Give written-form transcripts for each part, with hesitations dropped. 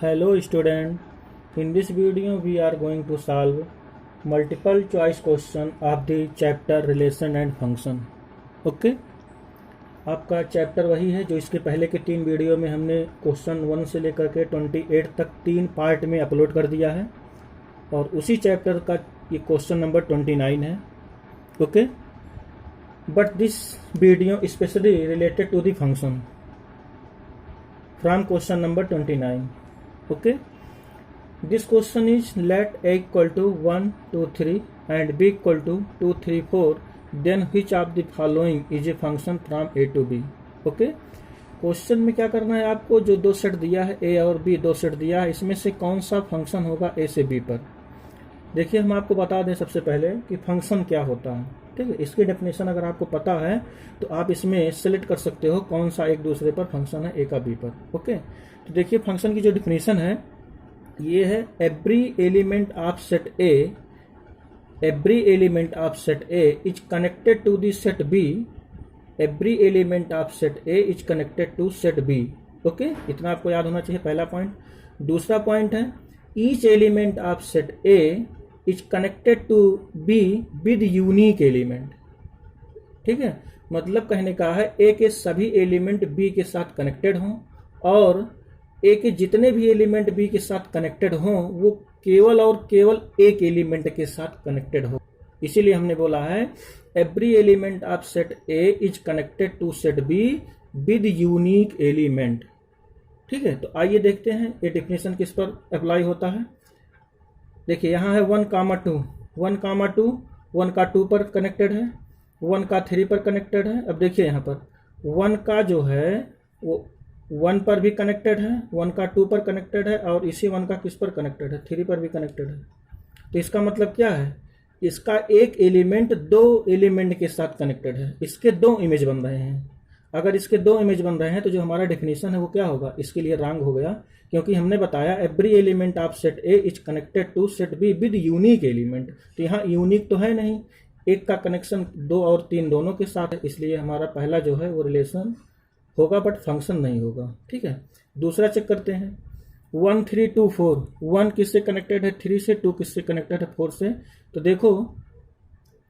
Hello student, in this video we are going to solve multiple choice question of the chapter relation and function. Okay आपका chapter वही है जो इसके पहले के 3 वीडियो में हमने क्वेश्चन 1 से लेकर के 28 तक 3 पार्ट में अपलोड कर दिया है और उसी चैप्टर का ये क्वेश्चन नंबर 29 है. Okay but this video specially related to the function from question number 29. Okay, this question is let a equal to 1 2 3 and b equal to 2 3 4, then which of the following is a function from a to b. Okay, question में क्या करना है आपको, जो दो set दिया है a और b, दो सेट दिया है, इसमें से कौन सा फंक्शन होगा a से b पर. देखिए हम आपको बता दें सबसे पहले कि फंक्शन क्या होता है. ठीक है, इसकी डेफिनेशन अगर आपको पता है तो आप इसमें सेलेक्ट कर सकते हो कौन सा एक दूसरे पर फंक्शन है a का b पर. ओके तो देखिए फंक्शन की जो डेफिनेशन है ये है every element of set A is connected to the set B. Every element of set A is connected to set B. Okay इतना आपको याद होना चाहिए पहला पॉइंट. दूसरा पॉइंट है each element of set A is connected to B with unique element. ठीक है, मतलब कहने का है ए के सभी एलिमेंट बी के साथ कनेक्टेड हों और ए के जितने भी एलिमेंट बी के साथ कनेक्टेड हों वो केवल और केवल एक एलिमेंट के साथ कनेक्टेड हो. इसीलिए हमने बोला है every element of set A is connected to set B with unique element. ठीक है, तो आइए देखते हैं ये डेफिनेशन किस पर अप्लाई होता है. देखिए यहाँ है 1, 2, 1, 2, 1 का 2 पर कनेक्टेड है, 1 का 3 पर कनेक्टेड है. अब देखिए यहाँ पर 1 का जो है वो 1 पर भी कनेक्टेड है, 1 का 2 पर कनेक्टेड है और इसी 1 का किस पर कनेक्टेड है, 3 पर भी कनेक्टेड है. तो इसका मतलब क्या है, इसका एक एलिमेंट दो एलिमेंट के साथ कनेक्टेड है, इसके दो इमेज बन रहे हैं. अगर इसके दो इमेज बन रहे हैं तो जो हमारा डेफिनेशन है वो क्या होगा, इसके लिए रॉन्ग हो गया, क्योंकि हमने बताया every element of set A is connected to set B with unique element. तो यहाँ यूनिक तो है नहीं, एक का कनेक्शन 2 और 3 दोनों के साथ है, इसलिए हमारा पहला जो है वो रिलेशन होगा बट फंक्शन नहीं होगा. ठीक है, दूसरा चेक करते हैं 1 3 2 4. 1 किससे कनेक्टेड है, 3 से. 2 किससे कनेक्टेड है, 4 से. तो देखो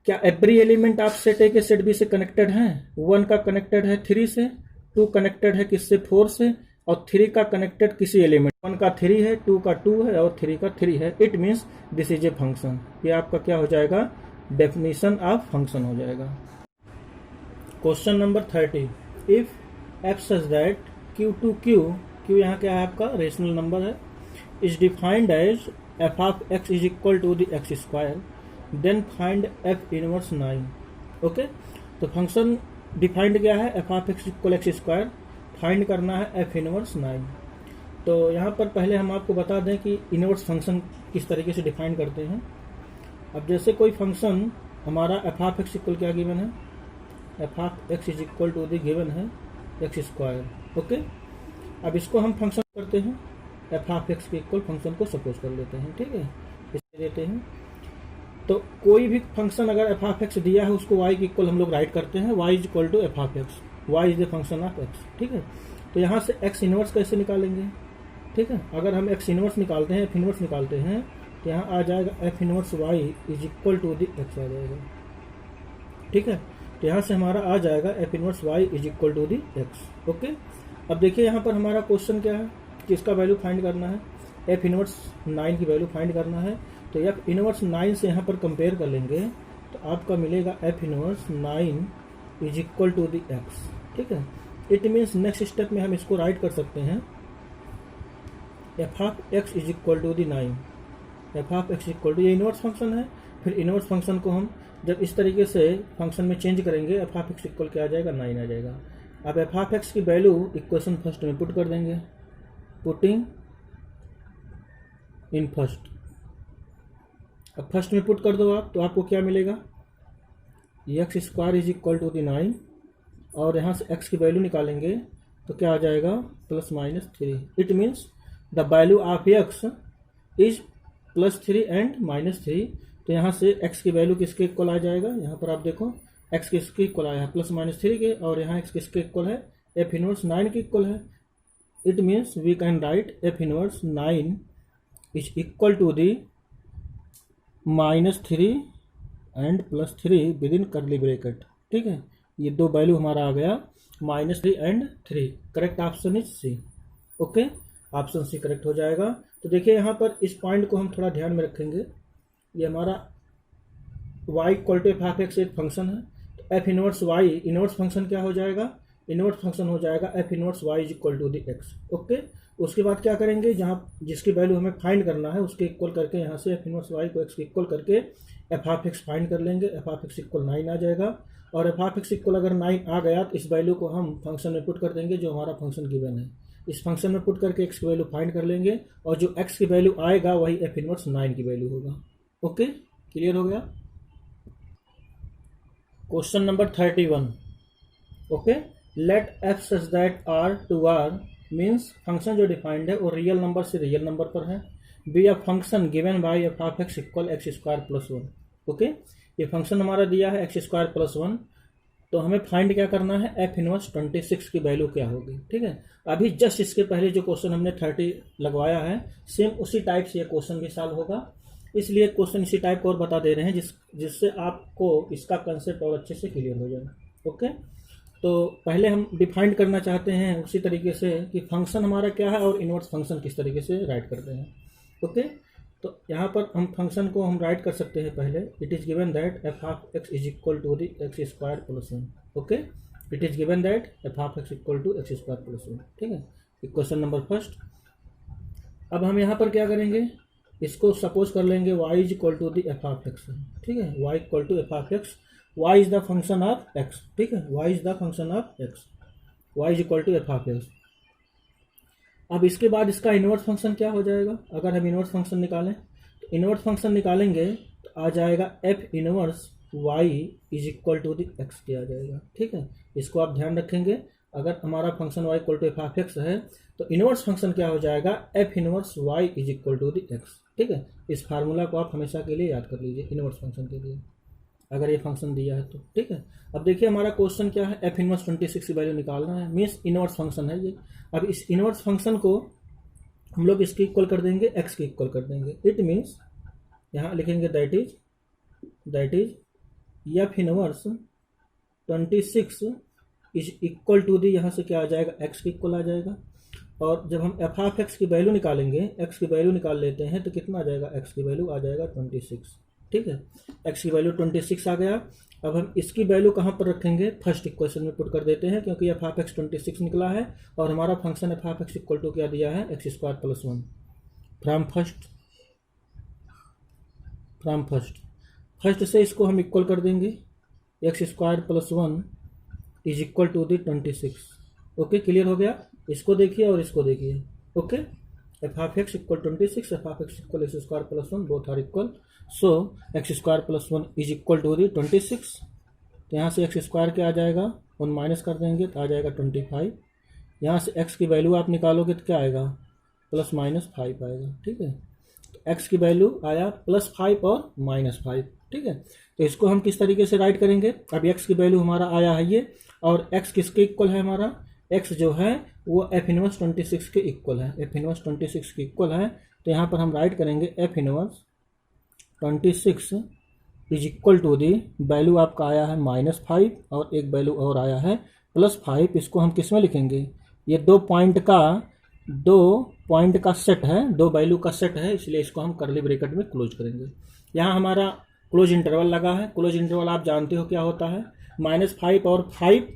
क्या एवरी एलिमेंट ऑफ सेट ए के सेट बी से कनेक्टेड है. 1 का कनेक्टेड है 3 से, 2 कनेक्टेड है किससे, 4 से, और 3 का कनेक्टेड किसी एलिमेंट, 1 का 3 है, 2 का 2 है और 3 का 3 है. It means this is a function. ये आपका क्या हो जाएगा, डेफिनेशन ऑफ फंक्शन हो जाएगा. Question number 30. If f such that Q to Q यहाँ क्या है आपका रेशनल नंबर है, is defined as f of x is equal to the x square, then find f inverse 9. Okay तो function defined क्या है, f of x equal x square, find करना है एफ इनवर्स 9. तो यहाँ पर पहले हम आपको बता दें कि इनवर्स फंक्शन किस तरीके से डिफाइन करते हैं. अब जैसे कोई फंक्शन हमारा एफ ऑफ एक्स इक्वल क्या गिवन है, f of x is equal to the given है एक्स स्क्वायर. ओके अब इसको हम फंक्शन करते हैं, एफ ऑफ एक्स के इक्वल फंक्शन को सपोज कर लेते हैं. ठीक है, इसे देते हैं. तो कोई भी फंक्शन अगर एफ ऑफ एक्स दिया है उसको वाई के इक्वल हम लोग राइट करते हैं, y is equal to f of x, y is the function of x. ठीक है, तो यहाँ से एक्स इनवर्स कैसे निकालेंगे. ठीक है, अगर हम एक्स इनवर्स निकालते हैं, एफ इनवर्स निकालते हैं तो यहाँ आ जाएगा F inverse Y is equal to the X आ जाएगा. ठीक है, तो यहाँ से हमारा आ जाएगा F inverse Y is equal to the X. Okay अब देखिए यहाँ पर हमारा क्वेश्चन क्या है कि इसका वैल्यू फाइंड करना है, एफ इनवर्स 9 की वैल्यू फाइंड करना है. तो एफ इनवर्स 9 से यहाँ पर कंपेयर कर लेंगे तो आपका मिलेगा f inverse 9 is equal to the x. ठीक है, इट मीन्स नेक्स्ट स्टेप में हम इसको राइट कर सकते हैं f of x is equal to the 9. F of x equal to ये इनवर्स फंक्शन है, फिर इनवर्स फंक्शन को हम जब इस तरीके से फंक्शन में चेंज करेंगे एफ ऑफ एक्स इक्वल क्या आ जाएगा, 9 आ जाएगा. अब एफ ऑफ एक्स की वैल्यू इक्वेशन फर्स्ट में पुट कर देंगे, पुटिंग इन फर्स्ट. अब फर्स्ट में पुट कर दो आप तो आपको क्या मिलेगा, x square is equal to the 9 और यहाँ से एक्स की वैल्यू निकालेंगे तो क्या आ जाएगा, +-3. It means the value of x is +3 and -3. तो यहाँ से x की वैल्यू किसके इक्वल आ जाएगा, यहाँ पर आप देखो x किसके इक्वल आया है +-3 के, और यहाँ x किसके इक्वल है, एफ इनवर्स 9 के इक्वल है. It means we can write f inverse 9 is equal to the -3 and +3 within curly bracket. ठीक है, ये दो वैल्यू हमारा आ गया -3 and 3। Correct option is C. Okay, option C correct हो जाएगा। तो देखिए यहाँ पर इस पॉइंट को हम थोड़ा ध्यान में रखेंगे। ये हमारा y equal to f of x एक फंक्शन है, तो f inverse y inverse function क्या हो जाएगा, इनवर्स फंक्शन हो जाएगा F inverse y is equal to the x. Okay, उसके बाद क्या करेंगे, जहाँ जिसकी वैल्यू हमें फाइंड करना है उसके इक्वल करके यहाँ से एफ इनवर्स y को x के इक्वल करके एफ ऑफ एक्स फाइंड कर लेंगे। एफ ऑफ एक्स इक्वल 9 आ जाएगा, और एफ ऑफ एक्स इक्वल अगर 9 आ गया तो इस वैल्यू को हम फंक्शन में पुट कर देंगे जो हमारा फंक्शन गिवन है। इस फंक्शन में पुट करके x की वैल्यू फाइंड कर लेंगे, और जो x की वैल्यू आएगा वही एफ इनवर्स 9 की वैल्यू होगा। ओके, क्लियर हो गया। Question number 31। Okay, let f such that R to R means function जो डिफाइंड है वो रियल नंबर से रियल नंबर पर है। Be a function given by f of x equal x square plus 1। Okay, ये function हमारा दिया है एक्स स्क्वायर प्लस 1, तो हमें फाइंड क्या करना है, एफ इनवर्स 26 की वैल्यू क्या होगी। ठीक है, अभी जस्ट इसके पहले जो क्वेश्चन हमने 30 लगवाया है सेम उसी टाइप से ये क्वेश्चन भी सॉल्व होगा, इसलिए क्वेश्चन इसी टाइप को और बता दे रहे हैं जिससे आपको इसका कंसेप्ट और अच्छे से क्लियर हो जाए। ओके, तो पहले हम डिफाइंड करना चाहते हैं उसी तरीके से कि फंक्शन हमारा क्या है और इनवर्स फंक्शन किस तरीके से राइट करते हैं। ओके, तो यहाँ पर हम फंक्शन को हम राइट कर सकते हैं पहले, it is given that f of x is equal to the x square plus 1। Okay, it is given that f of x equal to x square plus 1। ठीक है, क्वेश्चन नंबर फर्स्ट। अब हम यहाँ पर क्या करेंगे, इसको सपोज कर लेंगे y is equal to the f of x. ठीक है, y equal to f of x, y is the function of x। ठीक है, y is the function of x, y is equal to f of x. अब इसके बाद इसका inverse function क्या हो जाएगा, अगर हम इनवर्स फंक्शन निकालें तो इनवर्स फंक्शन निकालेंगे तो आ जाएगा F inverse y is equal to the x के आ जाएगा। ठीक है, इसको आप ध्यान रखेंगे, अगर हमारा function y equal to f of x है तो इनवर्स फंक्शन क्या हो जाएगा, F inverse y is equal to the x. ठीक है, इस फार्मूला को आप हमेशा के लिए याद कर लीजिए इनवर्स फंक्शन के लिए, अगर ये फंक्शन दिया है तो। ठीक है, अब देखिए हमारा क्वेश्चन क्या है, एफ इनवर्स 26 की वैल्यू निकालना है, मीन्स इनवर्स फंक्शन है ये। अब इस इनवर्स फंक्शन को हम लोग इसकी इक्वल कर देंगे, एक्स की इक्वल कर देंगे। इट मीन्स यहाँ लिखेंगे that is f inverse 26 is equal to the, यहाँ से क्या आ जाएगा, एक्स की इक्वल आ जाएगा। और जब हम एफ ऑफ एक्स की वैल्यू निकालेंगे, एक्स की वैल्यू निकाल लेते हैं तो कितना आ जाएगा, एक्स की वैल्यू आ जाएगा 26। ठीक है, एक्स की वैल्यू 26 आ गया। अब हम इसकी वैल्यू कहाँ पर रखेंगे, फर्स्ट इक्वेशन में पुट कर देते हैं, क्योंकि एफ ऑफ एक्स 26 निकला है और हमारा function f of x equal to क्या दिया है, x square plus 1। From first से इसको हम इक्वल कर देंगे, x square plus 1 is equal to the 26। Okay, clear हो गया। इसको देखिए और इसको देखिए। Okay, f of x equal 26, f of x equal x square plus 1, both are equal. So x square plus 1 is equal to the 26। तो यहाँ से एक्स स्क्वायर क्या आ जाएगा, 1 माइनस कर देंगे तो आ जाएगा 25। यहाँ से एक्स की वैल्यू आप निकालोगे तो क्या आएगा, +- 5 आएगा। ठीक है, तो एक्स की वैल्यू आया +5 और -5। ठीक है, तो इसको हम किस तरीके से राइट करेंगे, अब एक्स की वैल्यू हमारा आया है ये, और एक्स किसके इक्वल है, हमारा एक्स जो है वो एफ इनवर्स 26 के इक्वल है, एफ इनवर्स 26 के इक्वल है। तो यहाँ पर हम राइट करेंगे f inverse 26 is equal to the, value आपका आया है -5 और एक वैल्यू और आया है +5। इसको हम किस में लिखेंगे, ये दो पॉइंट का सेट है, दो वैल्यू का सेट है, इसलिए इसको हम करली ब्रैकेट में क्लोज करेंगे। यहाँ हमारा क्लोज इंटरवल लगा है, क्लोज इंटरवल आप जानते हो क्या होता है, -5 और 5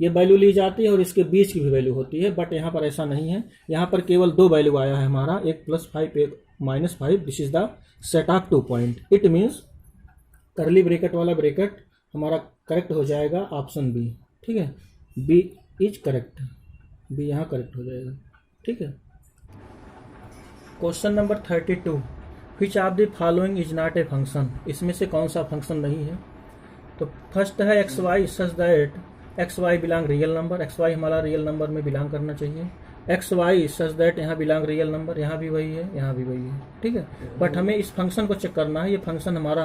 ये वैल्यू ली जाती है और इसके बीच की भी वैल्यू होती है, बट यहाँ पर ऐसा नहीं है, यहाँ पर केवल दो वैल्यू आया है हमारा, एक +5 एक -5। This is the set of 2 point. It means करली ब्रैकेट वाला ब्रैकेट हमारा करेक्ट हो जाएगा ऑप्शन बी। ठीक है, बी इज करेक्ट, बी यहाँ करेक्ट हो जाएगा। ठीक है, question number 32, which of the following is not a function, इसमें से कौन सा फंक्शन नहीं है। तो फर्स्ट है x y such that x y belong real number, x y हमारा रियल नंबर में बिलोंग करना चाहिए। एक्स वाई सच दैट यहाँ बिलोंग रियल नंबर, यहाँ भी वही है, यहाँ भी वही है। ठीक है, बट हमें इस फंक्शन को चेक करना है, ये फंक्शन हमारा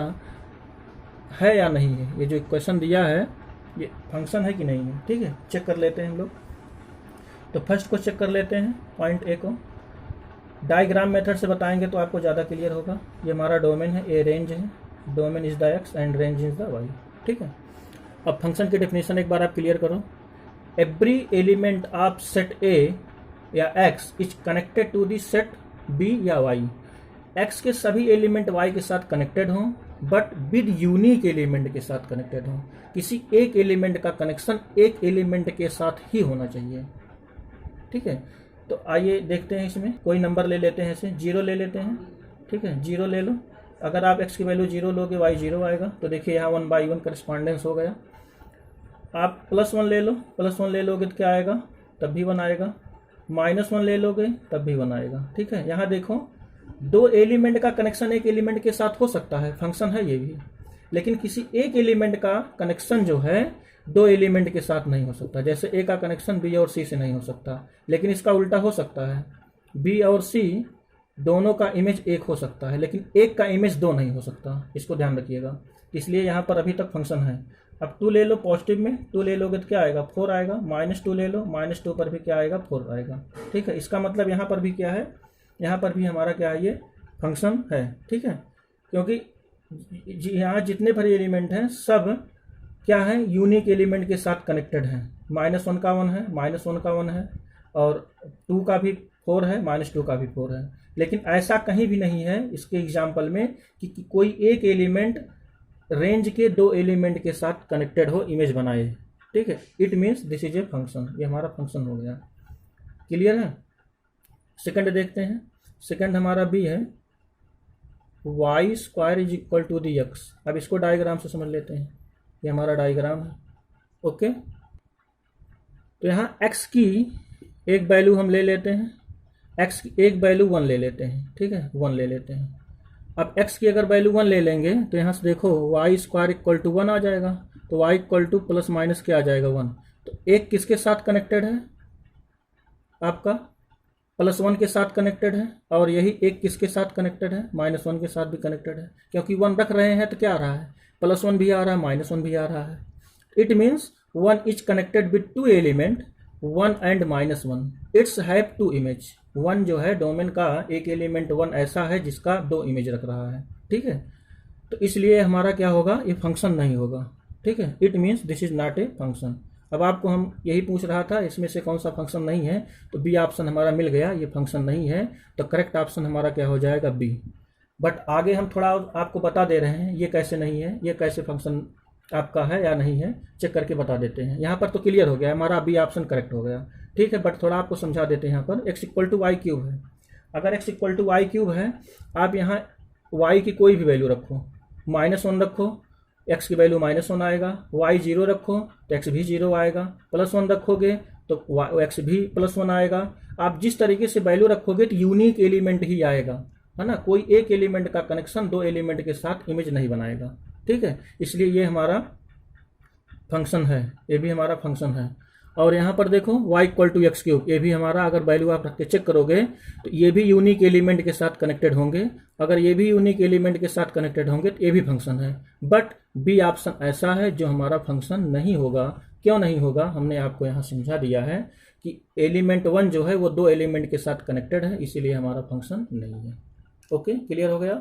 है या नहीं है, ये जो इक्वेशन दिया है ये फंक्शन है कि नहीं है। ठीक है, चेक कर लेते हैं हम लोग। तो फर्स्ट को चेक कर लेते हैं, पॉइंट ए को डायग्राम मेथड से बताएंगे तो आपको ज़्यादा क्लियर होगा। ये हमारा डोमेन है, ए रेंज है, domain is the x and range is the y. ठीक है, अब फंक्शन की डेफिनेशन एक बार आप क्लियर करो। Every element of set A या X is connected to the set B या वाई। एक्स के सभी एलिमेंट वाई के साथ कनेक्टेड हों, बट विद यूनिक एलिमेंट के साथ कनेक्टेड हों। किसी एक एलिमेंट का कनेक्शन एक एलिमेंट के साथ ही होना चाहिए। ठीक है, तो आइए देखते हैं, इसमें कोई नंबर ले लेते हैं, इसे 0 ले लेते हैं। ठीक है, 0 ले लो। अगर आप x की वैल्यू 0 लोगे y 0 आएगा, तो देखिए यहाँ 1/1 करस्पॉन्डेंस हो गया। आप +1 ले लो, +1 ले लोगे तो क्या आएगा, तब भी 1 आएगा। -1 ले लोगे तब भी 1 आएगा। ठीक है, यहाँ देखो 2 एलिमेंट का कनेक्शन एक एलिमेंट के साथ हो सकता है, फंक्शन है ये भी, लेकिन किसी एक एलिमेंट का कनेक्शन जो है 2 एलिमेंट के साथ नहीं हो सकता। जैसे ए का कनेक्शन बी और सी से नहीं हो सकता, लेकिन इसका उल्टा हो सकता है, बी और सी दोनों का इमेज एक हो सकता है, लेकिन एक का इमेज 2 नहीं हो सकता। इसको ध्यान रखिएगा, इसलिए यहाँ पर अभी तक फंक्शन है। अब 2 ले लो, पॉजिटिव में 2 ले लोगे तो क्या आएगा, 4 आएगा। -2 ले लो, -2 पर भी क्या आएगा, 4 आएगा। ठीक है, इसका मतलब यहाँ पर भी क्या है, यहाँ पर भी हमारा क्या है, ये फंक्शन है। ठीक है, क्योंकि यहाँ जितने भी एलिमेंट हैं सब क्या है, यूनिक एलिमेंट के साथ कनेक्टेड हैं। -1 का 1 है, -1 का 1 है, और 2 का भी 4 है, -2 का भी 4 है। लेकिन ऐसा कहीं भी नहीं है इसके एग्जाम्पल में कि कोई एक एलिमेंट रेंज के 2 एलिमेंट के साथ कनेक्टेड हो, इमेज बनाए। ठीक है, it means this is a function. ये हमारा फंक्शन हो गया। क्लियर है। सेकंड देखते हैं, सेकंड हमारा बी है, y² is equal to the x। अब इसको डायग्राम से समझ लेते हैं, ये हमारा डायग्राम है। ओके, तो यहाँ x की एक वैल्यू हम ले लेते हैं, x की एक वैल्यू 1 ले लेते हैं। ठीक है, 1 ले लेते हैं। अब x की अगर वैल्यू 1 ले लेंगे तो यहाँ से देखो y² इक्वल टू 1 आ जाएगा, तो y equal two plus minus क्या आ जाएगा, 1। तो एक किसके साथ कनेक्टेड है, आपका +1 के साथ कनेक्टेड है, और यही एक किसके साथ कनेक्टेड है, -1 के साथ भी कनेक्टेड है। क्योंकि 1 रख रहे हैं तो क्या आ रहा है, +1 भी आ रहा है, -1 भी आ रहा है। It means 1 is connected with 2 element 1 and -1, it's have 2 image. 1 जो है डोमेन का एक एलिमेंट 1 ऐसा है जिसका 2 इमेज रख रहा है। ठीक है, तो इसलिए हमारा क्या होगा, ये फंक्शन नहीं होगा। ठीक है, it means this is not a function. अब आपको हम यही पूछ रहा था इसमें से कौन सा फंक्शन नहीं है, तो बी ऑप्शन हमारा मिल गया, ये फंक्शन नहीं है, तो करेक्ट ऑप्शन हमारा क्या हो जाएगा, बी। बट आगे हम थोड़ा आपको बता दे रहे हैं ये कैसे नहीं है, ये कैसे फंक्शन आपका है या नहीं है, चेक करके बता देते हैं। यहाँ पर तो क्लियर हो गया, हमारा बी ऑप्शन करेक्ट हो गया। ठीक है, बट थोड़ा आपको समझा देते हैं। यहाँ पर x इक्वल टू y³ है, अगर x इक्वल टू y³ है, आप यहाँ y की कोई भी वैल्यू रखो, -1 रखो, x की वैल्यू -1 आएगा, y 0 रखो तो x भी 0 आएगा, +1 रखोगे तो x भी +1 आएगा। आप जिस तरीके से वैल्यू रखोगे तो यूनिक एलिमेंट ही आएगा, है ना, कोई एक एलिमेंट का कनेक्शन 2 एलिमेंट के साथ इमेज नहीं बनाएगा। ठीक है, इसलिए ये हमारा फंक्शन है, ये भी हमारा फंक्शन है। और यहाँ पर देखो y इक्वल टू x³, ये भी हमारा अगर वैल्यू आप रख के चेक करोगे तो ये भी यूनिक एलिमेंट के साथ कनेक्टेड होंगे। अगर ये भी यूनिक एलिमेंट के साथ कनेक्टेड होंगे तो ये भी फंक्शन है। बट बी ऑप्शन ऐसा है जो हमारा फंक्शन नहीं होगा। क्यों नहीं होगा, हमने आपको यहाँ समझा दिया है कि एलिमेंट 1 जो है वो 2 एलिमेंट के साथ कनेक्टेड है, इसीलिए हमारा फंक्शन नहीं है। ओके, क्लियर हो गया।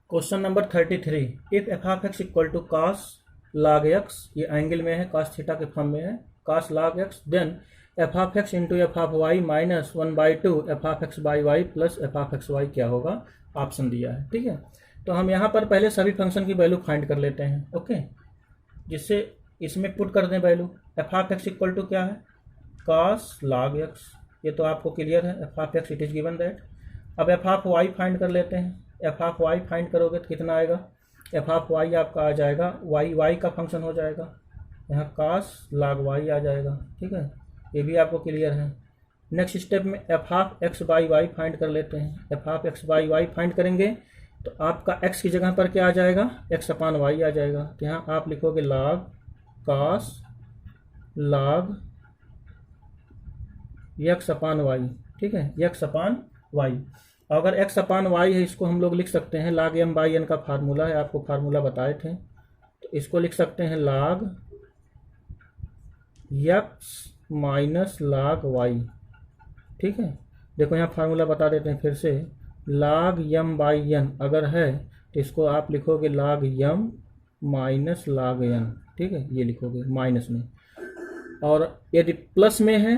Question number 33, if f(x) equal to cos log x, ये एंगल में है, cos थीटा के फॉर्म में है, cos log x, then f(x) into f(y) minus 1/2 f(x/y) plus f(y) क्या होगा, ऑप्शन दिया है। ठीक है, तो हम यहाँ पर पहले सभी फंक्शन की वैल्यू फाइंड कर लेते हैं। ओके, जिससे इसमें पुट कर दें वैल्यू। f(x) इक्वल टू क्या है, cos log x, ये तो आपको क्लियर है, f(x) it is given that. अब f(y) फाइंड कर लेते हैं। f(y) फाइंड करोगे तो कितना आएगा, f(y) आपका आ जाएगा, y का फंक्शन हो जाएगा, यहाँ cos log y आ जाएगा। ठीक है, ये भी आपको क्लियर है। नेक्स्ट स्टेप में f(x/y) फाइंड कर लेते हैं। f(x/y) फाइंड करेंगे तो आपका x की जगह पर क्या आ जाएगा, x/y आ जाएगा। तो यहाँ आप लिखोगे log cos log x/y। ठीक है, x/y। अगर x/y है इसको हम लोग लिख सकते हैं, log m/n का फार्मूला है, आपको फार्मूला बताए थे, तो इसको लिख सकते हैं log x माइनस लाग वाई। ठीक है, देखो यहाँ फार्मूला बता देते हैं फिर से, लाग यम बाई यन अगर है तो इसको आप लिखोगे लाग यम माइनस लाग यन। ठीक है, ये लिखोगे माइनस में, और यदि प्लस में है,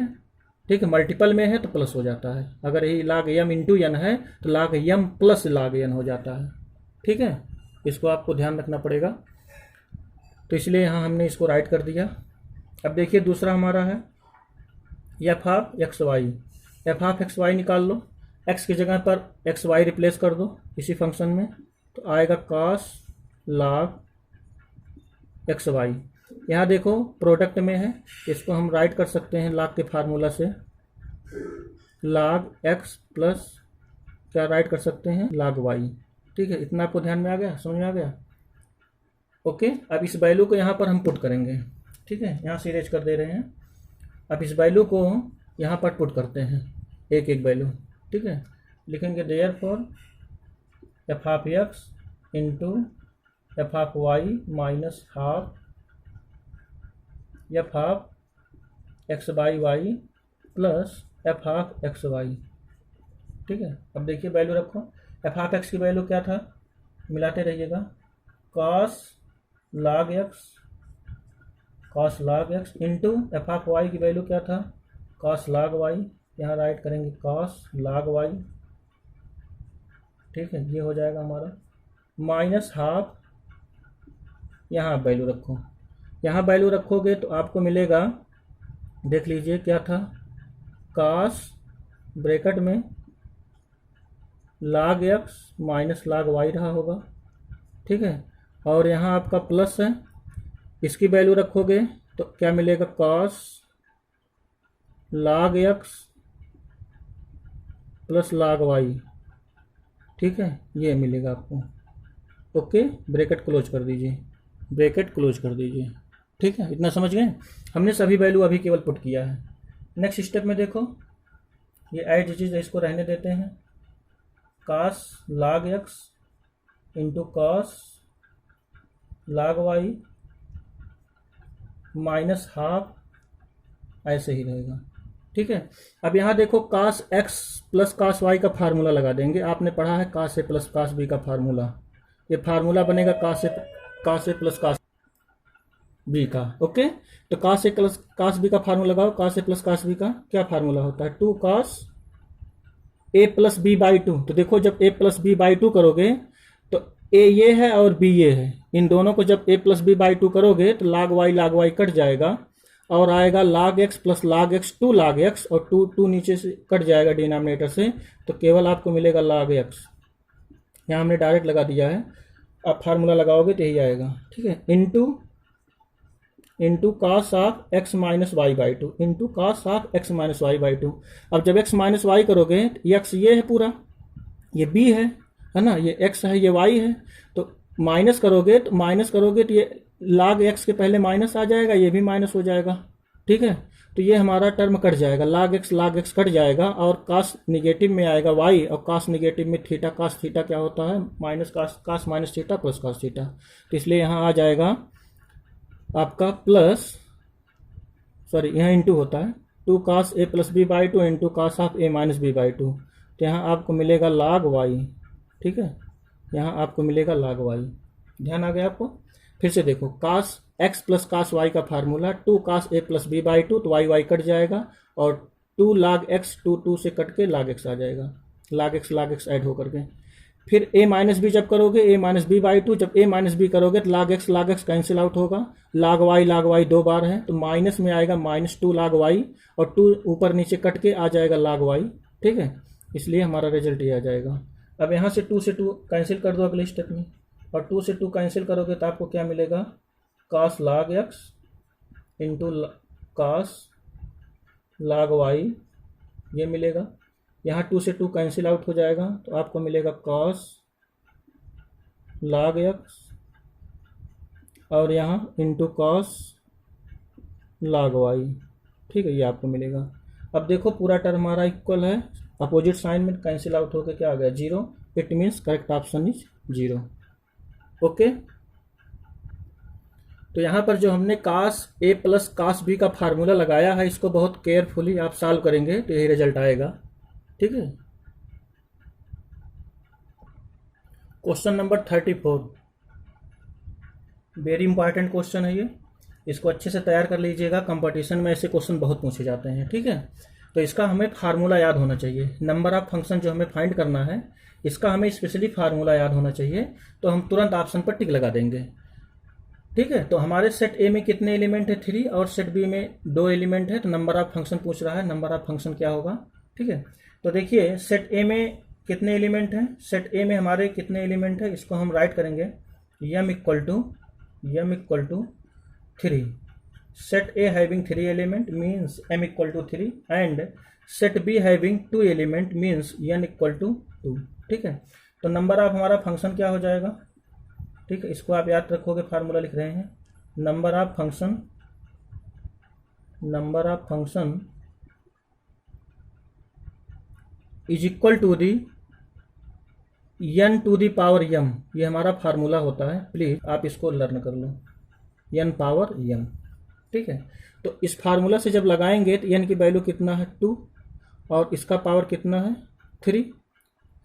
ठीक है, मल्टीपल में है तो प्लस हो जाता है। अगर ये लाग यम इंटू यन है तो लाग यम प्लस लाग यन हो जाता है। ठीक है, इसको आपको ध्यान रखना पड़ेगा। तो इसलिए यहाँ हमने इसको राइट कर दिया। अब देखिए दूसरा हमारा है f of x y. F of x y निकाल लो, एक्स की जगह पर एक्स वाई रिप्लेस कर दो इसी फंक्शन में, तो आएगा कॉस लाग एक्स वाई। यहाँ देखो प्रोडक्ट में है, इसको हम राइट कर सकते हैं लाग के फार्मूला से, लाग एक्स प्लस क्या राइट कर सकते हैं, लाग वाई। ठीक है, इतना आपको ध्यान में आ गया, समझ में आ गया। ओके, अब इस वैल्यू को यहाँ पर हम पुट करेंगे। ठीक है, यहाँ से इरेज कर दे रहे हैं। अब इस वैल्यू को यहाँ पर पुट करते हैं, एक एक वैल्यू। ठीक है, लिखेंगे therefore f of x into f of y minus half f of x by y plus f of x y. ठीक है, अब देखिए वैल्यू रखो, एफ ऑफ एक्स की वैल्यू क्या था, मिलाते रहिएगा, cos log x into f of y की वैल्यू क्या था, कॉस लाग वाई। यहाँ राइट करेंगे कॉस लाग वाई। ठीक है, ये हो जाएगा हमारा माइनस हाफ, यहाँ वैल्यू रखो, यहाँ वैल्यू रखोगे तो आपको मिलेगा, देख लीजिए क्या था, कॉस ब्रैकेट में लाग एक्स माइनस लाग वाई रहा होगा। ठीक है, और यहाँ आपका प्लस है, इसकी वैल्यू रखोगे तो क्या मिलेगा, कॉस लाग एक्स प्लस लाग वाई। ठीक है, ये मिलेगा आपको। ओके, ब्रैकेट क्लोज कर दीजिए, ब्रैकेट क्लोज कर दीजिए। ठीक है, इतना समझ गए। हमने सभी वैल्यू अभी केवल पुट किया है। नेक्स्ट स्टेप में देखो, ये एज इट इज, इसको रहने देते हैं, cos log x into cos log y minus half, ऐसे ही रहेगा। ठीक है, अब यहाँ देखो cos x plus cos y का फार्मूला लगा देंगे। आपने पढ़ा है cos A plus cos B का फार्मूला, ये फार्मूला बनेगा cos A plus cos B का। ओके, तो cos A plus cos B का फार्मूला लगाओ। Cos A plus cos B का क्या फार्मूला होता है, 2 cos A plus B by 2। तो देखो जब ए प्लस बी बाई 2 करोगे तो ए ये है और बी ये है, इन दोनों को जब ए प्लस बी बाई 2 करोगे तो लाग वाई कट जाएगा और आएगा लाग एक्स प्लस लाग एक्स 2 लाग एक्स, और 2 नीचे से कट जाएगा डिनोमिनेटर से, तो केवल आपको मिलेगा लाग एक्स। यहाँ हमने डायरेक्ट लगा दिया है, आप फार्मूला लगाओगे तो यही आएगा। ठीक है, into cos of x minus y by 2, into cos of x minus y by 2। अब जब एक्स माइनस वाई करोगे तो एक्स ये है पूरा, ये बी है ना, ये एक्स है, ये वाई है, तो माइनस करोगे तो ये लाग एक्स के पहले माइनस आ जाएगा, ये भी माइनस हो जाएगा। ठीक है, तो ये हमारा टर्म कट जाएगा, लाग एक्स कट जाएगा, और कॉस निगेटिव में आएगा वाई, और कॉस निगेटिव में थीटा। कॉस थीटा क्या होता है, minus cos minus theta plus cos theta. तो इसलिए यहाँ आ जाएगा आपका प्लस, सॉरी यहाँ इंटू होता है, 2 cos A plus B by 2 into cos of A minus B by 2। तो यहाँ आपको मिलेगा लाग वाई। ठीक है, यहाँ आपको मिलेगा लाग वाई। ध्यान आ गया आपको। फिर से देखो, cos x plus cos y का formula, 2 cos A plus B by 2, तो वाई कट जाएगा, और 2 लाग एक्स 2 से कट के लाग एक्स आ जाएगा, लाग एक्स ऐड होकर के। फिर a माइनस बी जब करोगे, a माइनस बी बाई 2, जब a माइनस बी करोगे तो लाग एक्स कैंसिल आउट होगा, लाग वाई 2 बार है तो माइनस में आएगा -2 लाग वाई, और 2 ऊपर नीचे कट के आ जाएगा लाग वाई। ठीक है, इसलिए हमारा रिजल्ट ये आ जाएगा। अब यहाँ से 2 से 2 कैंसिल कर दो अगले स्टेप में, और 2 से 2 कैंसिल करोगे तो आपको क्या मिलेगा, cos log x into cos log Y, ये मिलेगा। यहाँ 2 से 2 कैंसिल आउट हो जाएगा तो आपको मिलेगा कॉस लाग एक्स, और यहाँ इंटू कॉस लाग वाई। ठीक है, ये आपको मिलेगा। अब देखो पूरा टर्म हमारा इक्वल है, अपोजिट साइन में कैंसिल आउट होकर क्या आ गया, 0। It means correct option is 0। Okay, तो यहाँ पर जो हमने कास ए प्लस कास बी का फार्मूला लगाया है, इसको बहुत केयरफुली आप सॉल्व करेंगे तो यही रिजल्ट आएगा। ठीक है, question number 34, very important question है ये, इसको अच्छे से तैयार कर लीजिएगा। कंपटीशन में ऐसे क्वेश्चन बहुत पूछे जाते हैं। ठीक है, तो इसका हमें फार्मूला याद होना चाहिए। नंबर ऑफ फंक्शन जो हमें फाइंड करना है, इसका हमें स्पेशली फार्मूला याद होना चाहिए, तो हम तुरंत ऑप्शन पर टिक लगा देंगे। ठीक है, तो हमारे सेट ए में कितने एलिमेंट है? 3, और सेट बी में 2 एलिमेंट है। तो नंबर ऑफ फंक्शन पूछ रहा है, नंबर ऑफ फंक्शन क्या होगा? ठीक है, तो देखिए सेट ए में कितने एलिमेंट हैं? सेट ए में हमारे कितने एलिमेंट है, इसको हम राइट करेंगे m equal to 3। Set A having 3 element means m equal to 3, and set B having 2 element means n equal to 2। ठीक है, तो नंबर ऑफ हमारा फंक्शन क्या हो जाएगा? ठीक है, इसको आप याद रखोगे, फार्मूला लिख रहे हैं, number of function is equal to the n to the power m। ये हमारा फार्मूला होता है, प्लीज आप इसको लर्न कर लो, n पावर m। ठीक है, तो इस फार्मूला से जब लगाएंगे तो n की वैल्यू कितना है? 2, और इसका पावर कितना है? 3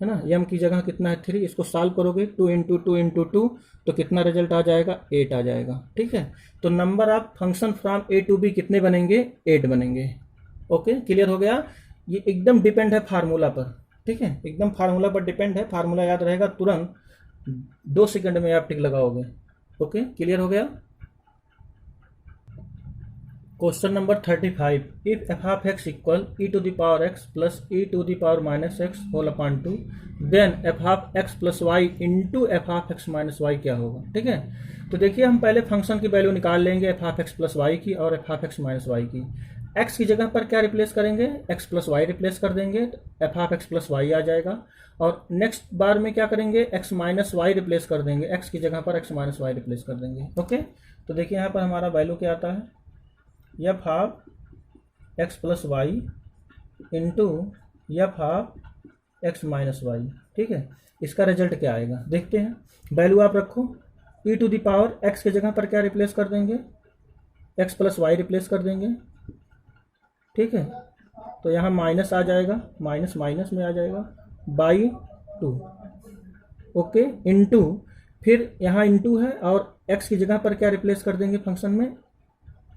है ना। m की जगह कितना है? 3। इसको सॉल्व करोगे 2 इंटू 2 इंटू 2, तो कितना रिजल्ट आ जाएगा? 8 आ जाएगा। ठीक है, तो number of function from A to B कितने बनेंगे? 8 बनेंगे। ओके, क्लियर हो गया। ये एकदम डिपेंड है फार्मूला पर। ठीक है, एकदम फार्मूला पर डिपेंड है, फार्मूला याद रहेगा, तुरंत 2 सेकंड में आप टिक लगाओगे। ओके, क्लियर हो गया। Question number 35, if f of x equal e to the power x plus E to the power minus x whole upon 2, then f of x plus y into f of x minus y क्या होगा? ठीक है, तो देखिए हम पहले function की value निकाल लेंगे, f of x plus y की और f of x minus y की। एक्स की जगह पर क्या रिप्लेस करेंगे? एक्स प्लस वाई रिप्लेस कर देंगे, तो F of x plus Y आ जाएगा। और नेक्स्ट बार में क्या करेंगे? एक्स माइनस वाई रिप्लेस कर देंगे, एक्स की जगह पर एक्स माइनस वाई रिप्लेस कर देंगे। ओके, तो देखिए यहाँ पर हमारा वैल्यू क्या आता है? F of x plus y into f of x minus y. ठीक है, इसका रिजल्ट क्या आएगा देखते हैं। वैल्यू आप रखो, ई टू द पावर एक्स की जगह पर क्या रिप्लेस कर देंगे? एक्स प्लस वाई रिप्लेस कर देंगे। ठीक है, तो यहाँ माइनस आ जाएगा, माइनस माइनस में आ जाएगा बाई 2। ओके, इंटू, फिर यहाँ इंटू है और एक्स की जगह पर क्या रिप्लेस कर देंगे फंक्शन में?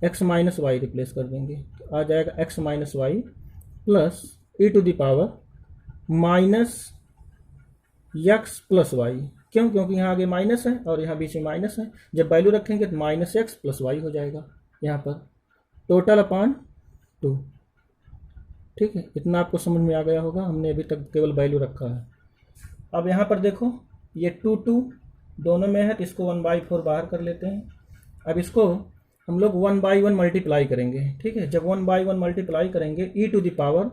एक्स माइनस वाई रिप्लेस कर देंगे, तो आ जाएगा x minus y plus E to the power minus x plus y. क्यों? क्योंकि यहाँ आगे माइनस है और यहाँ बीच में माइनस है। जब वैल्यू रखेंगे तो माइनस एक्स प्लस वाई हो जाएगा यहाँ पर, टोटल अपॉन 2। ठीक है, इतना आपको समझ में आ गया होगा, हमने अभी तक केवल वैल्यू रखा है। अब यहाँ पर देखो ये 2 2 दोनों में है, तो इसको 1/4 बाहर कर लेते हैं। अब इसको हम लोग 1/1 मल्टीप्लाई करेंगे। ठीक है, जब 1/1 मल्टीप्लाई करेंगे ई टू द पावर,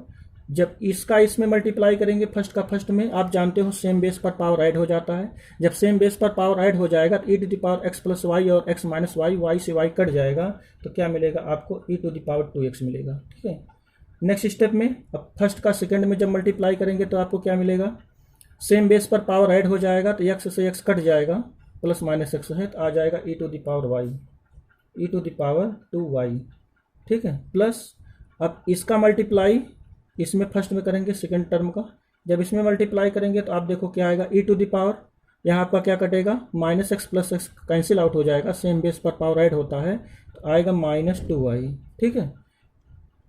जब इसका इसमें मल्टीप्लाई करेंगे फर्स्ट का फर्स्ट में, आप जानते हो सेम बेस पर पावर ऐड हो जाता है। जब सेम बेस पर पावर ऐड हो जाएगा तो E to the power x plus Y और एक्स माइनस वाई, वाई से वाई कट जाएगा, तो क्या मिलेगा आपको? ई टू द पावर 2x मिलेगा। ठीक है, नेक्स्ट स्टेप में अब फर्स्ट का सेकंड में जब मल्टीप्लाई करेंगे तो आपको क्या मिलेगा? सेम बेस पर पावर ऐड हो जाएगा, तो x से x कट जाएगा, प्लस माइनस x है, तो आ जाएगा E to the power Y, E to the power 2y। ठीक है, प्लस अब इसका मल्टीप्लाई इसमें फर्स्ट में करेंगे सेकंड टर्म का, जब इसमें मल्टीप्लाई करेंगे तो आप देखो क्या आएगा? ई टू द पावर, यहाँ आपका क्या कटेगा? Minus x plus x cancel out हो जाएगा, सेम बेस पर पावर ऐड होता है, तो आएगा माइनस 2y। ठीक है,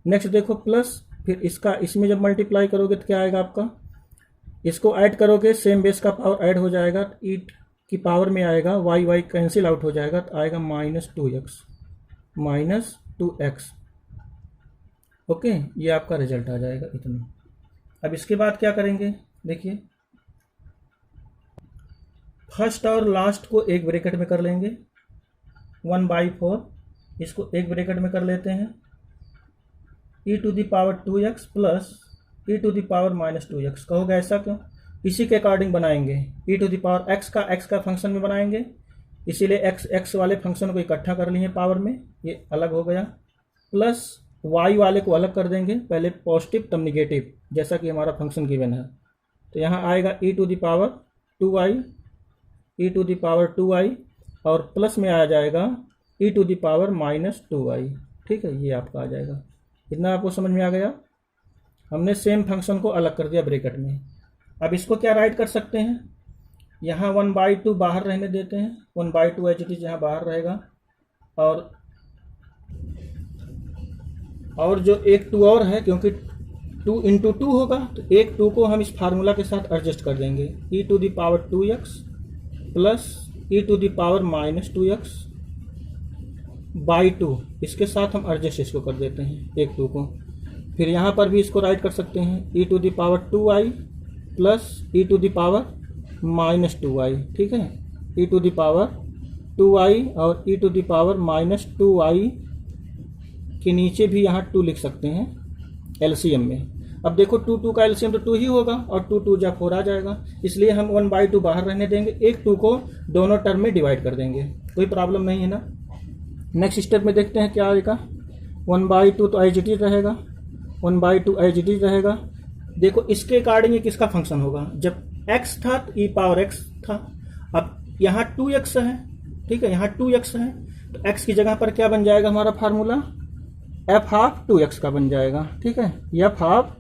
नेक्स्ट देखो प्लस, फिर इसका इसमें जब मल्टीप्लाई करोगे तो क्या आएगा आपका? इसको ऐड करोगे, सेम बेस का पावर ऐड हो जाएगा, तो ई की पावर में आएगा, वाई वाई कैंसिल आउट हो जाएगा, तो आएगा माइनस 2x। ओके, ये आपका रिजल्ट आ जाएगा इतना। अब इसके बाद क्या करेंगे? देखिए फर्स्ट और लास्ट को एक ब्रैकेट में कर लेंगे, 1/4 इसको एक ब्रैकेट में कर लेते हैं, E to the power 2x plus E to the power minus 2x। कहोगे ऐसा क्यों? इसी के अकॉर्डिंग बनाएंगे, E to the power x का फंक्शन में बनाएंगे, इसीलिए x वाले फंक्शन को इकट्ठा कर लिए पावर में, ये अलग हो गया, प्लस y वाले को अलग कर देंगे, पहले पॉजिटिव तब निगेटिव, जैसा कि हमारा फंक्शन गिवन है। तो यहाँ आएगा ई टू द पावर 2y, और प्लस में आ जाएगा E to the power minus 2i। ठीक है, ये आपका आ जाएगा। इतना आपको समझ में आ गया। हमने सेम फंक्शन को अलग कर दिया ब्रैकेट में। अब इसको क्या राइट कर सकते हैं, यहाँ 1/2 बाहर रहने देते हैं, 1/2 एच डी यहाँ बाहर रहेगा, और जो एक 2 और है, क्योंकि 2 × 2 होगा तो एक 2 को हम इस फार्मूला के साथ एडजस्ट कर देंगे, e to the power 2x plus e to the power minus 2x by 2, इसके साथ हम एडजस्ट इसको कर देते हैं एक 2 को। फिर यहाँ पर भी इसको राइट कर सकते हैं, e to the power 2i plus e to the power minus 2i। ठीक है, e to the power 2i और e to the power minus 2i के नीचे भी यहाँ 2 लिख सकते हैं एलसीएम में। अब देखो 2 का एलसीएम तो 2 ही होगा, और 2 जा 4 आ जाएगा, इसलिए हम 1/2 बाहर रहने देंगे, एक 2 को दोनों टर्म में डिवाइड कर देंगे, कोई प्रॉब्लम नहीं है ना। नेक्स्ट स्टेप में देखते हैं क्या आएगा। 1/2 तो एज इट इज रहेगा, 1/2 एज इट इज रहेगा। देखो इसके अकॉर्डिंग ये किसका फंक्शन होगा, जब x था तो e पावर x था, अब यहाँ 2x है। ठीक है, यहाँ 2x है तो x की जगह पर क्या बन जाएगा हमारा फार्मूला, f हाफ 2x का बन जाएगा। ठीक है, f हाफ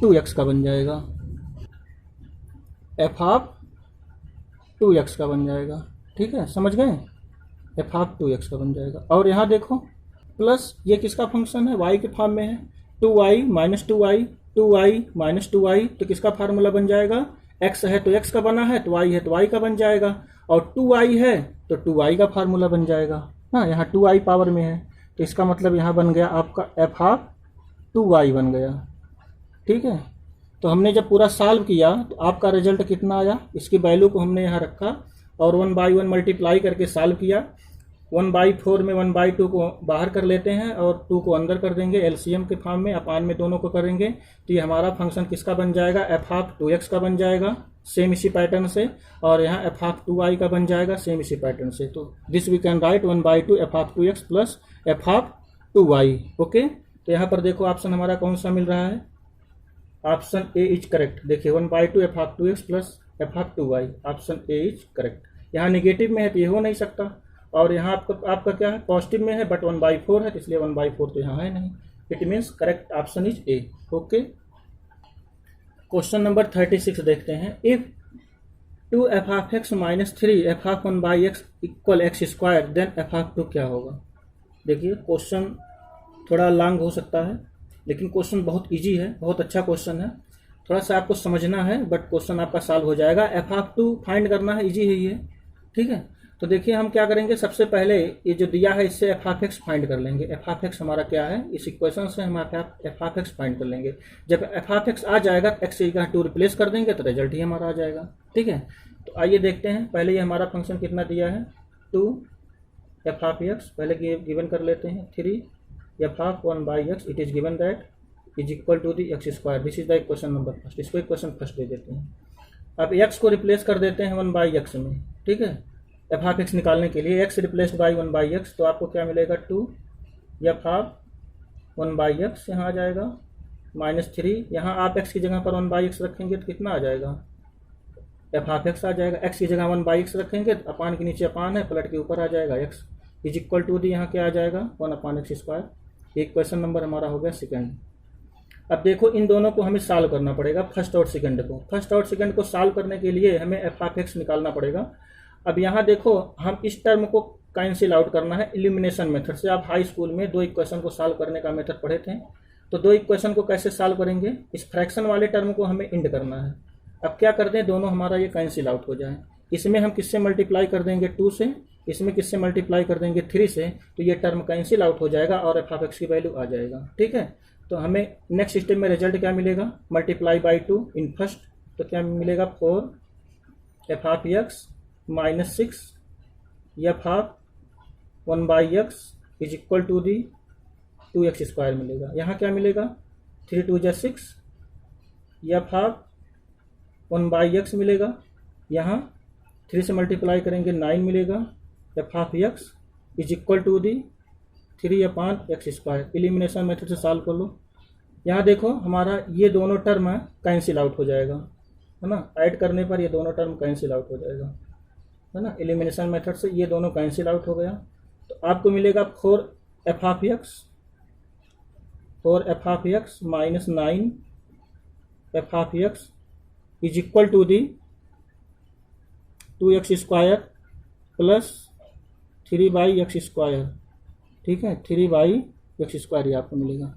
2x का बन जाएगा, f हाफ 2x का बन जाएगा। ठीक है, समझ गए, f हाफ 2x का बन जाएगा। और यहाँ देखो प्लस ये किसका फंक्शन है, y के फॉर्म में है, 2i minus 2i, 2i minus 2i, तो किसका फार्मूला बन जाएगा, x है तो x का बना है, तो y है तो y का बन जाएगा, और 2i है तो 2i का फार्मूला बन जाएगा। हाँ, यहाँ 2i पावर में है तो इसका मतलब यहाँ बन गया आपका f हाफ 2y बन गया। ठीक है, तो हमने जब पूरा सॉल्व किया तो आपका रिजल्ट कितना आया, इसकी वैल्यू को हमने यहाँ रखा और 1/1 मल्टीप्लाई करके सॉल्व किया। 1/4 में 1/2 को बाहर कर लेते हैं और 2 को अंदर कर देंगे एलसीएम के फॉर्म में, अपान में दोनों को करेंगे तो ये हमारा फंक्शन किसका बन जाएगा, f हाफ 2x का बन जाएगा सेम इसी पैटर्न से, और यहाँ f हाफ 2i का बन जाएगा सेम इसी पैटर्न से। तो this we can write 1/2 f half 2x plus f half 2i। ओके, तो यहाँ पर देखो ऑप्शन हमारा कौन सा मिल रहा है, ऑप्शन ए इज करेक्ट। देखिए 1/2 f half 2x plus f half 2i, option A is correct. यहाँ निगेटिव में है तो ये हो नहीं सकता, और यहाँ आपका क्या है, पॉजिटिव में है बट 1/4 है तो इसलिए 1/4 तो यहाँ है नहीं। It means correct option is A. Okay, question number 36 देखते हैं। If 2f half x minus 3 f half 1/x इक्वल x square, then f half 2 क्या होगा। देखिए क्वेश्चन थोड़ा लॉन्ग हो सकता है, लेकिन क्वेश्चन बहुत इजी है, बहुत अच्छा क्वेश्चन है। थोड़ा सा आपको समझना है बट क्वेश्चन आपका सॉल्व हो जाएगा। f हाफ 2 फाइंड करना है, इजी है ये। ठीक है, तो देखिए हम क्या करेंगे, सबसे पहले ये जो दिया है इससे f हाफ x फाइंड कर लेंगे। f हाफ x हमारा क्या है, इस इक्वेशन से हम f हाफ x फाइंड कर लेंगे। जब f हाफ x आ जाएगा तो x से 2 रिप्लेस कर देंगे तो रिजल्ट ही हमारा आ जाएगा। ठीक है, तो आइए देखते हैं। पहले ये हमारा फंक्शन कितना दिया है, 2 f हाफ x, पहले गिवन कर लेते हैं 3 f half 1/x, it is given that is equal to the x square. This is the equation number first, इसको इक्वेशन फर्स्ट दे देते हैं। अब x को रिप्लेस कर देते हैं 1/x में। ठीक है, f हाफ x निकालने के लिए x रिप्लेस्ड बाई 1/x, तो आपको क्या मिलेगा, 2 f हाफ 1/x यहाँ आ जाएगा माइनस 3, यहाँ आप x की जगह पर 1/x रखेंगे तो कितना आ जाएगा, f हाफ x आ जाएगा। x की जगह 1/x रखेंगे तो अपान के नीचे अपान है, पलट के ऊपर आ जाएगा x is equal to the, यहाँ क्या आ जाएगा 1/x स्क्वायर। एक क्वेश्चन नंबर हमारा हो गया सेकेंड। अब देखो इन दोनों को हमें सॉल्व करना पड़ेगा, फर्स्ट और सेकंड को। फर्स्ट और सेकंड को सॉल्व करने के लिए हमें f हाफ x निकालना पड़ेगा। अब यहाँ देखो हम इस टर्म को कैंसिल आउट करना है एलिमिनेशन मेथड से। आप हाई स्कूल में 2 इक्वेशन को सॉल्व करने का मेथड पढ़े थे, तो 2 इक्वेशन को कैसे सॉल्व करेंगे, इस फ्रैक्शन वाले टर्म को हमें इंड करना है। अब क्या करते हैं, दोनों हमारा ये कैंसिल आउट हो जाए। इसमें हम किससे मल्टीप्लाई कर देंगे, 2 से, इसमें किससे मल्टीप्लाई कर देंगे 3 से, तो ये टर्म कैंसिल आउट हो जाएगा और f हाफ x की वैल्यू आ जाएगा। ठीक है, तो हमें नेक्स्ट स्टेप में रिजल्ट क्या मिलेगा, मल्टीप्लाई बाई 2 इन फर्स्ट, तो क्या मिलेगा 4 f half x minus 6 f half 1/x is equal to the 2x square मिलेगा। यहाँ क्या मिलेगा, 3 2 जा 6 f हाफ 1/x मिलेगा, यहाँ 3 से मल्टीप्लाई करेंगे 9 मिलेगा, f half x is equal to the 3/x square. Elimination method से सॉल्व कर लो। यहाँ देखो हमारा ये दोनों टर्म कैंसिल आउट हो जाएगा, है ना, ऐड करने पर ये दोनों टर्म कैंसिल आउट हो जाएगा, है ना। एलिमिनेशन मेथड से ये दोनों कैंसिल आउट हो गया। तो आपको मिलेगा 4f of x, 4f of x minus 9f of x is equal to the 2x square plus 3/x²। ठीक है, 3/x² ये आपको मिलेगा।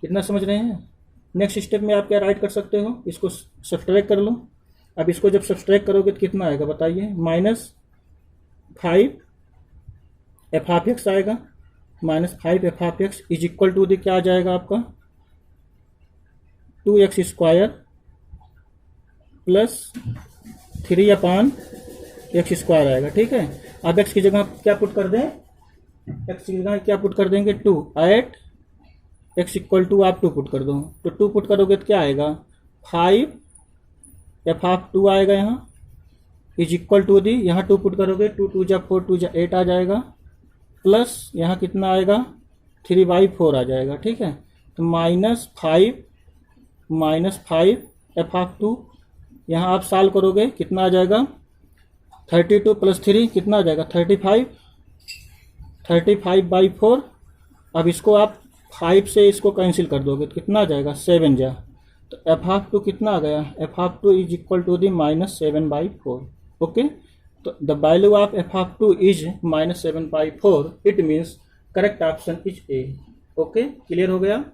इतना समझ रहे हैं। नेक्स्ट स्टेप में आप क्या राइट कर सकते हो, इसको सब्सट्रैक्ट कर लो। अब इसको जब सब्सट्रैक्ट करोगे तो कितना आएगा बताइए, -5f ऑफ एक्स आएगा, -5f of x is equal to the क्या आ जाएगा आपका 2x² प्लस 3/x² आएगा। ठीक है, अब x की जगह क्या पुट कर दें, x की जगह क्या पुट कर देंगे 2 एट x इक्वल टू आप 2 पुट कर दो। तो 2 पुट करोगे तो क्या आएगा 5f ऑफ 2 आएगा यहाँ इज इक्वल टू दी, यहाँ 2 पुट करोगे 2 2 जा 4 2 जा 8 आ जाएगा, प्लस यहाँ कितना आएगा 3/4 आ जाएगा। ठीक है, तो -5 f ऑफ 2, यहाँ आप सॉल्व करोगे कितना आ जाएगा 32 प्लस 3 कितना आ जाएगा 35/4। अब इसको आप 5 से इसको कैंसिल कर दोगे तो कितना आ जाएगा 7 जा, तो f ऑफ 2 कितना आ गया, f of 2 is equal to the -7/4। Okay, तो the value of f of 2 is -7/4, it means correct option is A. Okay, clear हो गया।